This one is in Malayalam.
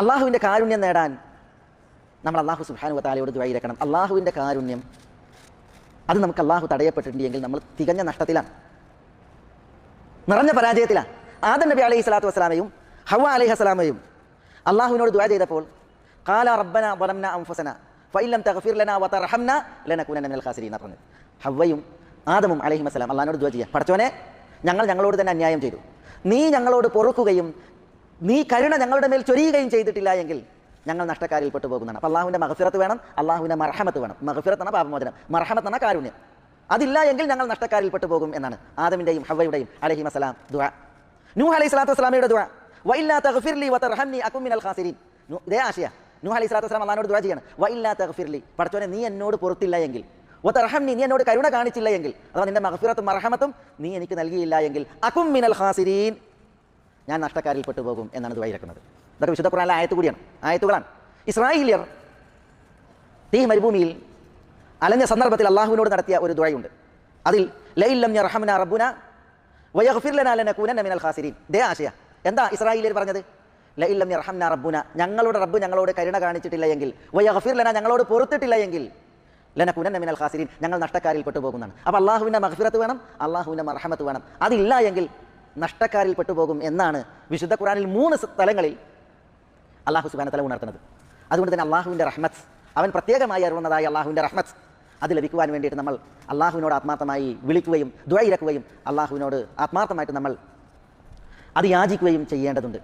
അള്ളാഹുവിൻ്റെ കാരുണ്യം നേടാൻ നമ്മൾ അള്ളാഹു സുബ്ഹാനഹു വ തആലയോട് ദുആ ഇരക്കണം. അള്ളാഹുവിൻ്റെ കാരുണ്യം അത് നമുക്ക് അള്ളാഹു തടയപ്പെട്ടിട്ടുണ്ടെങ്കിൽ നമ്മൾ തികഞ്ഞ നഷ്ടത്തിലാണ്, നിറഞ്ഞ പരാജയത്തിലാണ്. ആദം നബി അലൈഹി സ്വലാത്തു വസ്സലാമയും ഹവ്വ അലൈഹിസ്സലാമയും അള്ളാഹുവിനോട് ദുആ ചെയ്തപ്പോൾ ഖാല റബ്ബന ളലംന അൻഫുസന ഫഇൻ ലം തഗ്ഫിർ ലനാ വതർഹംന ലനകൂനന്ന മിനൽ ഖാസിരീൻ എന്ന് പറഞ്ഞത്. ഹവ്വയും ആദമും അലൈഹിസ്സലാം അള്ളാഹിനോട് ദുആ ചെയ്യുക, പടച്ചോനെ ഞങ്ങൾ ഞങ്ങളോട് തന്നെ അന്യായം ചെയ്തു, നീ ഞങ്ങളോട് പൊറുക്കുകയും നീ കരുണ ഞങ്ങളുടെ മേൽ ചൊരിയുകയും ചെയ്തിട്ടില്ല എങ്കിൽ ഞങ്ങൾ നഷ്ടക്കാരിൽ പെട്ടു പോകുന്നതാണ്. അപ്പോൾ അള്ളാഹുവിൻ്റെ മഗ്ഫിറത്ത് വേണം, അള്ളാഹുവിൻ്റെ മർഹമത്ത് വേണം. മഗ്ഫിറത്ത് എന്ന പാപമോചനം, മർഹമത്ത് എന്ന കാരുണ്യം. അതില്ല എങ്കിൽ ഞങ്ങൾ നഷ്ടക്കാരിൽ പെട്ടു പോകും എന്നാണ് ആദമിൻ്റെയും ഹവ്വയുടെയും അലൈഹിസ്സലാം ദുആ. നൂഹ് അലൈഹി സ്വലാത്തു വസ്സലാമയുടെ ദുആ വഇല്ലാ തഗ്ഫിർലി വതർഹംനി അകും മിനൽ ഖാസിരീൻ. ഇതേ ആശയ നൂഹ് അലൈഹി സ്വലാത്തു വസ്സലാം അള്ളാഹിനോട് ദുആ ചെയ്യാണ്, വഇല്ലാ തഗ്ഫിർലി, പടച്ചോനെ നീ എന്നോട് പൊറുത്തില്ല എങ്കിൽ, വതർഹംനി നീ എന്നോട് കരുണ കാണിച്ചില്ല എങ്കിൽ, അഥവാ നിന്റെ മഗ്ഫിറത്തും മർഹമത്തും നീ എനിക്ക് നൽകിയില്ല എങ്കിൽ അകും മിനൽ ഖാസിരീൻ, ഞാൻ നഷ്ടക്കാരിൽ പെട്ടു പോകും എന്നാണ് ദുആ ഇറക്കുന്നത്. ഇതൊക്കെ വിശുദ്ധ ഖുർആനിലെ ആയത്തുകളാണ്. ഇസ്രായേലിയർ ഈ മരുഭൂമിയിൽ അലഞ്ഞ സന്ദർഭത്തിൽ അള്ളാഹുവിനോട് നടത്തിയ ഒരു ദുആയുണ്ട്. അതിൽ ലഇൻ ലം യർഹംനാ റബ്ബുനാ വയഗ്ഫിർ ലനാ ലനകൂനന്ന മിനൽ ഖാസിരീൻ. ഇതേ ആശയ. എന്താ ഇസ്രായേലിയർ പറഞ്ഞത്? ലഇൻ ലം യർഹംനാ റബ്ബുനാ, ഞങ്ങളുടെ റബ്ബ് ഞങ്ങളോട് കരുണ കാണിച്ചിട്ടില്ല എങ്കിൽ, വയഗ്ഫിർ ലനാ, ഞങ്ങളോട് പൊറുത്തിട്ടില്ല എങ്കിൽ, ലനകൂനന്ന മിനൽ ഖാസിരീൻ, ഞങ്ങൾ നഷ്ടക്കാരിൽ പെട്ടുപോകുന്നതാണ്. അപ്പോൾ അള്ളാഹുവിൻ്റെ മഗ്ഫിറത്ത് വേണം, അള്ളാഹുവിൻ്റെ മർഹമത്ത് വേണം. അതില്ല എങ്കിൽ നഷ്ടക്കാരിൽ പെട്ടുപോകും എന്നാണ് വിശുദ്ധ ഖുർആനിൽ 3 സ്ഥലങ്ങളിൽ അള്ളാഹു സുബ്ഹാനഹു വ തആല ഉണർത്തുന്നത്. അതുകൊണ്ട് തന്നെ അള്ളാഹുവിൻ്റെ റഹ്മത്ത്, അവൻ പ്രത്യേകമായി അറിവുന്നതായ അള്ളാഹുവിൻ്റെ റഹ്മത്ത്, അത് ലഭിക്കുവാൻ വേണ്ടിയിട്ട് നമ്മൾ അള്ളാഹുവിനോട് ആത്മാർത്ഥമായി വിളിക്കുകയും ദുആ ഇരക്കുകയും അള്ളാഹുവിനോട് ആത്മാർത്ഥമായിട്ട് നമ്മൾ അത് യാചിക്കുകയും ചെയ്യേണ്ടതുണ്ട്.